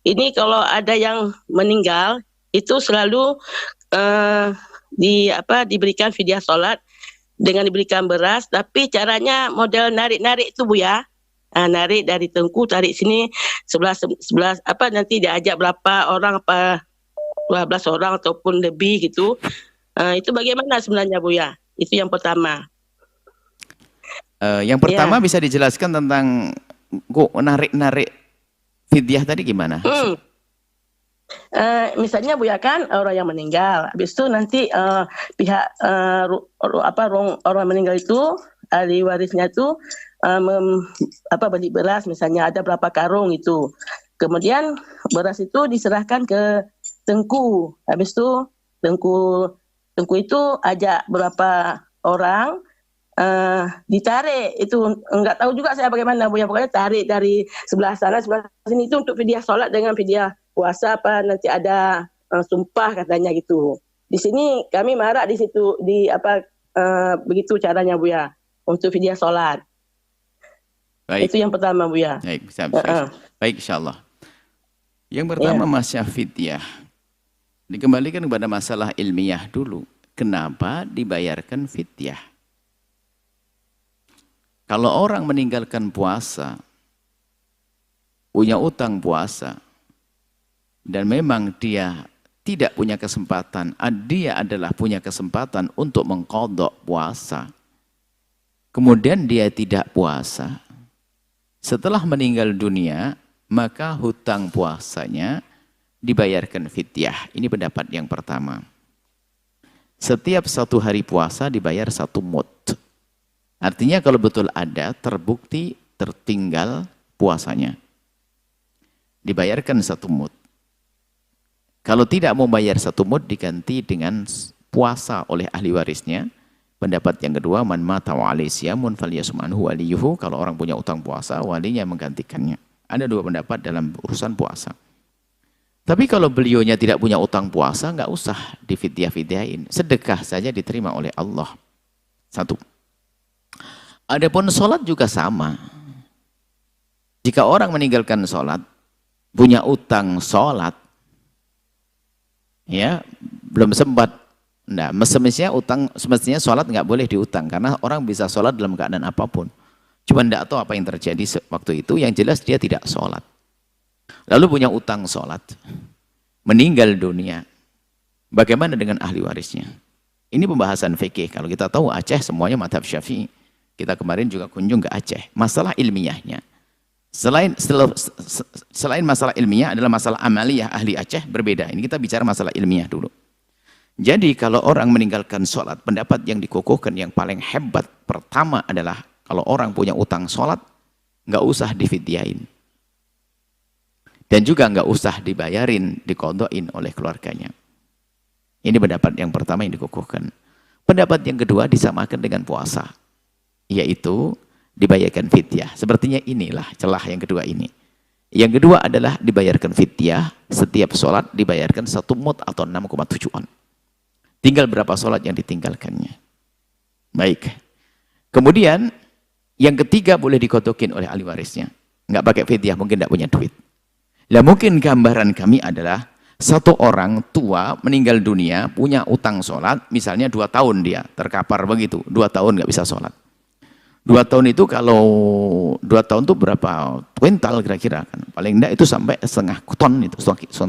ini kalau ada yang meninggal itu selalu diberikan fidyah sholat dengan diberikan beras, tapi caranya model narik-narik itu Bu ya. Narik dari tengku, tarik sini sebelah nanti diajak berapa orang, apa 12 orang ataupun lebih gitu. Itu bagaimana sebenarnya Bu ya? Itu yang pertama. Yang pertama bisa dijelaskan tentang narik-narik fidyah tadi gimana? Misalnya Bu ya, kan orang yang meninggal, habis itu nanti pihak orang meninggal itu, ahli warisnya itu beli beras, misalnya ada berapa karung itu, kemudian beras itu diserahkan ke tengku, habis itu tengku itu ajak berapa orang, ditarik itu, enggak tahu juga saya bagaimana Bu ya, pokoknya tarik dari sebelah sana sebelah sini, itu untuk fidyah sholat dengan fidyah puasa apa nanti ada sumpah katanya gitu. Di sini kami marah di situ begitu caranya Bu ya untuk fidyah sholat. Baik. Itu yang pertama Bu ya. Baik, baik insyaallah. Yang pertama masalah fidyah. Dikembalikan kepada masalah ilmiah dulu. Kenapa dibayarkan fidyah? Kalau orang meninggalkan puasa, punya utang puasa, dan memang dia tidak punya kesempatan, dia adalah punya kesempatan untuk mengqadha puasa, kemudian dia tidak puasa, setelah meninggal dunia, maka hutang puasanya dibayarkan fidyah. Ini pendapat yang pertama. Setiap 1 hari puasa dibayar 1 mud. Artinya kalau betul ada terbukti tertinggal puasanya, dibayarkan 1 mud. Kalau tidak mau bayar 1 mud, diganti dengan puasa oleh ahli warisnya. Pendapat yang kedua, man mata wa alaihi siyamun falyasum anhu waliyuhu. Kalau orang punya utang puasa, walinya menggantikannya. Ada 2 pendapat dalam urusan puasa. Tapi kalau beliaunya tidak punya utang puasa, nggak usah difidyah-fidyahin. Sedekah saja diterima oleh Allah. 1. Adapun sholat juga sama. Jika orang meninggalkan sholat, punya utang sholat, ya belum sempat. Nah, semestinya sholat nggak boleh diutang karena orang bisa sholat dalam keadaan apapun. Cuma tidak tahu apa yang terjadi waktu itu. Yang jelas dia tidak sholat. Lalu punya utang sholat, meninggal dunia. Bagaimana dengan ahli warisnya? Ini pembahasan fikih. Kalau kita tahu Aceh semuanya madhab Syafi'i. Kita kemarin juga kunjung ke Aceh. Masalah ilmiahnya, selain masalah ilmiah adalah masalah amaliyah ahli Aceh berbeda. Ini kita bicara masalah ilmiah dulu. Jadi kalau orang meninggalkan sholat, pendapat yang dikukuhkan yang paling hebat pertama adalah kalau orang punya utang sholat, nggak usah difidyain. Dan juga nggak usah dibayarin, diqadhain oleh keluarganya. Ini pendapat yang pertama yang dikukuhkan. Pendapat yang kedua disamakan dengan puasa, yaitu dibayarkan fidyah. Sepertinya inilah celah yang kedua ini. Yang kedua adalah dibayarkan fidyah, setiap sholat dibayarkan 1 mud atau 6,7 on. Tinggal berapa sholat yang ditinggalkannya. Baik. Kemudian yang ketiga boleh dikotokin oleh ahli warisnya. Nggak pakai fidyah, mungkin tidak punya duit. Lah mungkin gambaran kami adalah satu orang tua meninggal dunia, punya utang sholat, misalnya 2 tahun dia terkapar begitu, 2 tahun nggak bisa sholat. 2 tahun itu kalau 2 tahun itu berapa kuintal kira-kira kan? Paling enggak itu sampai setengah ton itu, 500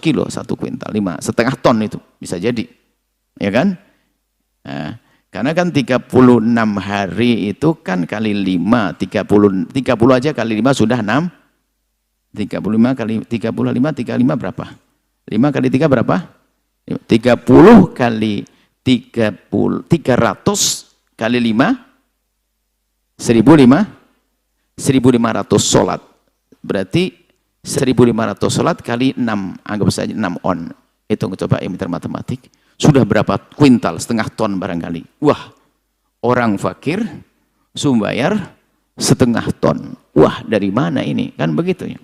kilo 1 kuintal, setengah ton itu bisa jadi, ya kan? Nah, karena kan 36 hari itu kan kali 5, 30 aja kali 5 sudah 6. 35 kali 35, 35 berapa? 5 kali 3 berapa? 30 kali 30, 300 kali 5, 1.500 sholat. Berarti 1.500 sholat kali 6, anggap saja 6 on. Hitung coba yang pintar matematik. Sudah berapa kuintal, setengah ton barangkali. Wah, orang fakir, sumbayar setengah ton. Wah, dari mana ini? Kan begitu ya.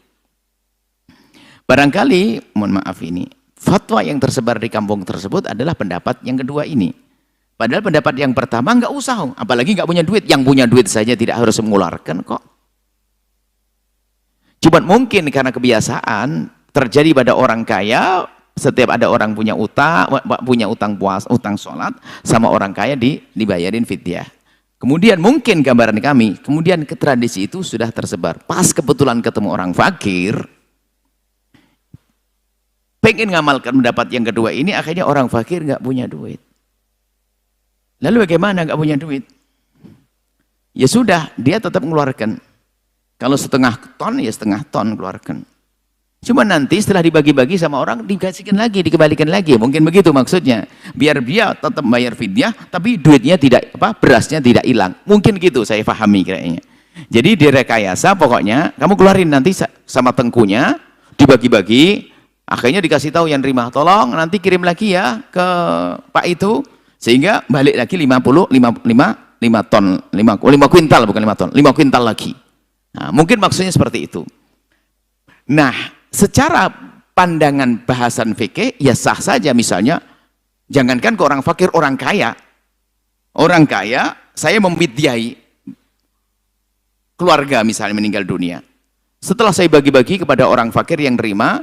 Barangkali, mohon maaf ini, fatwa yang tersebar di kampung tersebut adalah pendapat yang kedua ini. Padahal pendapat yang pertama nggak usah, apalagi nggak punya duit. Yang punya duit saja tidak harus mengeluarkan kok. Cuman mungkin karena kebiasaan terjadi pada orang kaya, setiap ada orang punya utang puasa, utang sholat, sama orang kaya dibayarin fidyah. Kemudian mungkin gambaran kami, kemudian ke tradisi itu sudah tersebar. Pas kebetulan ketemu orang fakir, pengen ngamalkan pendapat yang kedua ini, akhirnya orang fakir nggak punya duit. Lalu bagaimana nggak punya duit? Ya sudah, dia tetap mengeluarkan. Kalau setengah ton, ya setengah ton keluarkan. Cuma nanti setelah dibagi-bagi sama orang, dikasihkan lagi, dikembalikan lagi. Mungkin begitu maksudnya. Biar dia tetap bayar fidyah, tapi duitnya tidak, berasnya tidak hilang. Mungkin gitu saya pahami kayaknya. Jadi direkayasa pokoknya, kamu keluarin nanti sama tengkunya, dibagi-bagi, akhirnya dikasih tahu yang terima, tolong nanti kirim lagi ya ke Pak itu, sehingga balik lagi 5 ton, 5 kuintal, bukan 5 ton, 5 kuintal lagi. Nah, mungkin maksudnya seperti itu. Nah, secara pandangan bahasan fikih, ya sah saja misalnya, jangankan ke orang fakir, orang kaya. Orang kaya, saya memfidyai keluarga misalnya meninggal dunia. Setelah saya bagi-bagi kepada orang fakir yang terima,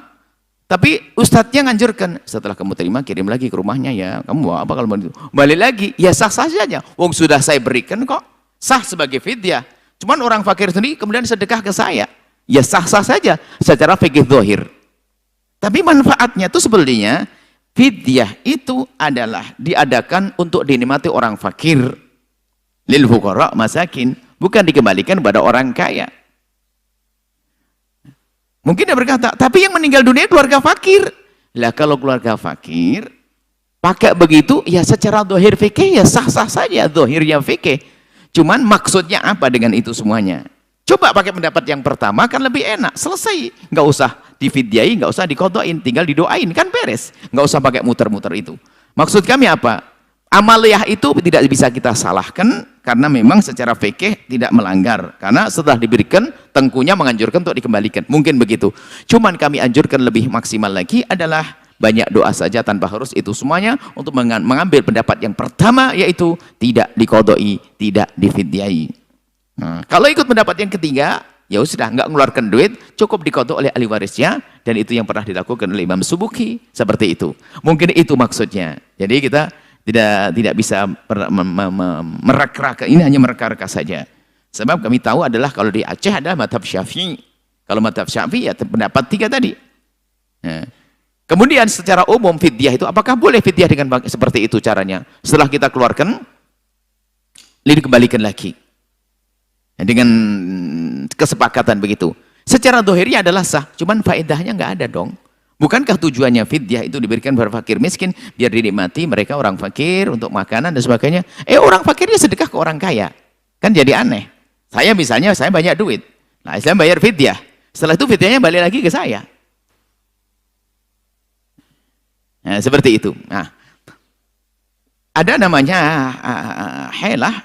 tapi ustadznya nganjurkan, setelah kamu terima, kirim lagi ke rumahnya ya. Kamu mau apa kalau mau itu? Balik lagi, ya sah-sah saja. Wong sudah saya berikan kok, sah sebagai fidyah. Cuman orang fakir sendiri kemudian sedekah ke saya. Ya sah-sah saja secara fikih zahir. Tapi manfaatnya itu sebetulnya fidyah itu adalah diadakan untuk dinikmati orang fakir, lil fuqara masakin, bukan dikembalikan pada orang kaya. Mungkin dia berkata, tapi yang meninggal dunia keluarga fakir. Lah kalau keluarga fakir pakai begitu, ya secara zahir fikih ya sah-sah saja zahirnya fikih. Cuman maksudnya apa dengan itu semuanya? Coba pakai pendapat yang pertama kan lebih enak, selesai, nggak usah difidyai, nggak usah dikodoin, tinggal didoain kan beres, nggak usah pakai muter-muter itu. Maksud kami apa? Amaliyah itu tidak bisa kita salahkan karena memang secara fikih tidak melanggar, karena setelah diberikan tengkunya menganjurkan untuk dikembalikan, mungkin begitu. Cuman kami anjurkan lebih maksimal lagi adalah banyak doa saja tanpa harus itu semuanya, untuk mengambil pendapat yang pertama, yaitu tidak dikodoi, tidak difidyai. Nah, kalau ikut pendapat yang ketiga, ya sudah nggak mengeluarkan duit, cukup dikodok oleh ahli warisnya, dan itu yang pernah dilakukan oleh Imam Subuki, seperti itu. Mungkin itu maksudnya. Jadi kita tidak bisa mereka-reka, ini hanya mereka-reka saja. Sebab kami tahu adalah kalau di Aceh adalah madhab Syafi'i. Kalau madhab Syafi'i ya pendapat tiga tadi. Nah, kemudian secara umum fidyah itu, apakah boleh fidyah dengan seperti itu caranya? Setelah kita keluarkan, dikembalikan lagi. Dengan kesepakatan begitu. Secara dohirnya adalah sah, cuman faedahnya nggak ada dong. Bukankah tujuannya fidyah itu diberikan kepada fakir miskin, biar dinikmati mereka orang fakir untuk makanan dan sebagainya. Orang fakirnya sedekah ke orang kaya. Kan jadi aneh. Saya misalnya, saya banyak duit. Nah, saya bayar fidyah. Setelah itu fidyahnya balik lagi ke saya. Nah, seperti itu. Nah, ada namanya helah.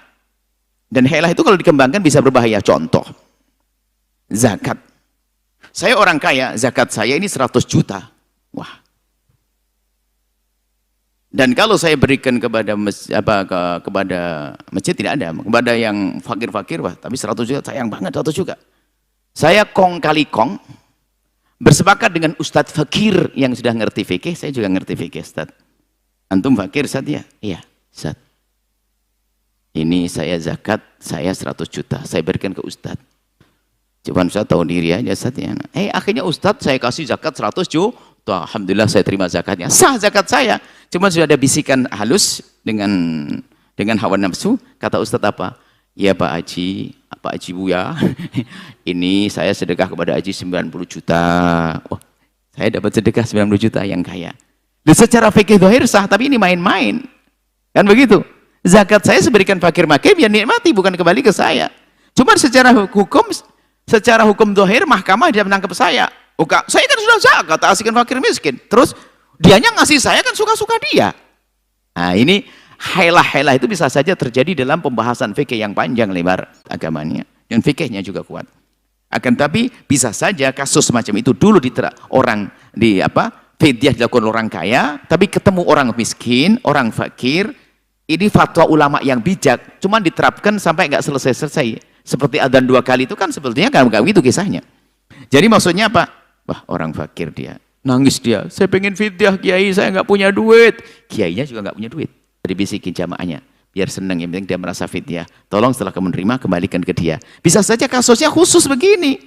Dan helah itu kalau dikembangkan bisa berbahaya. Contoh, zakat. Saya orang kaya, zakat saya ini 100 juta. Wah. Dan kalau saya berikan kepada kepada masjid tidak ada, kepada yang fakir-fakir, wah, tapi 100 juta sayang banget 100 juga. Saya kong kali kong bersepakat dengan ustadz fakir yang sudah ngerti fikih, saya juga ngerti fikih, ustadz. Antum fakir, ustadz ya? Iya, ustadz. Ini saya zakat, saya 100 juta, saya berikan ke ustadz. Cuman saya tahu diri aja, ustadz ya. Akhirnya ustadz saya kasih zakat 100 juta, alhamdulillah saya terima zakatnya, sah zakat saya. Cuman sudah ada bisikan halus dengan hawa nafsu, kata ustadz apa? Ya Pak Haji, Pak Haji Buya, ini saya sedekah kepada Haji 90 juta. Oh, saya dapat sedekah 90 juta yang kaya. Dan secara fikih zahir sah, tapi ini main-main. Kan begitu? Zakat saya seberikan fakir-fakir biar nikmati, bukan kembali ke saya. Cuma secara hukum zahir mahkamah dia menangkap saya. Saya kan sudah zakat, asihkan fakir miskin. Terus dianya ngasih saya kan suka-suka dia. Nah, ini helah-helah itu bisa saja terjadi dalam pembahasan fikih yang panjang lebar agamanya. Dan fikihnya juga kuat. Akan tapi bisa saja kasus macam itu dulu fidyah dilakukan orang kaya, tapi ketemu orang miskin, orang fakir. Ini fatwa ulama yang bijak, cuman diterapkan sampai nggak selesai-selesai. Seperti adzan 2 kali itu kan sebetulnya nggak begitu kisahnya. Jadi maksudnya apa? Wah, orang fakir dia. Nangis dia. Saya pengen fidyah, Kiai, saya nggak punya duit. Kiainya juga nggak punya duit. Dibisikin jamaahnya. Biar senang, yang penting dia merasa fidyah. Tolong setelah kamu menerima, kembalikan ke dia. Bisa saja kasusnya khusus begini.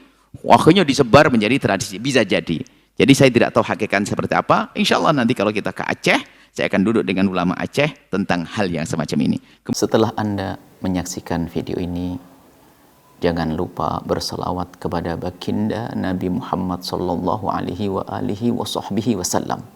Akhirnya disebar menjadi tradisi. Bisa jadi. Jadi saya tidak tahu hakikatnya seperti apa. Insya Allah nanti kalau kita ke Aceh, saya akan duduk dengan ulama Aceh tentang hal yang semacam ini. Setelah Anda menyaksikan video ini, jangan lupa berselawat kepada baginda Nabi Muhammad sallallahu alaihi wa alihi wa sahbihi wasallam.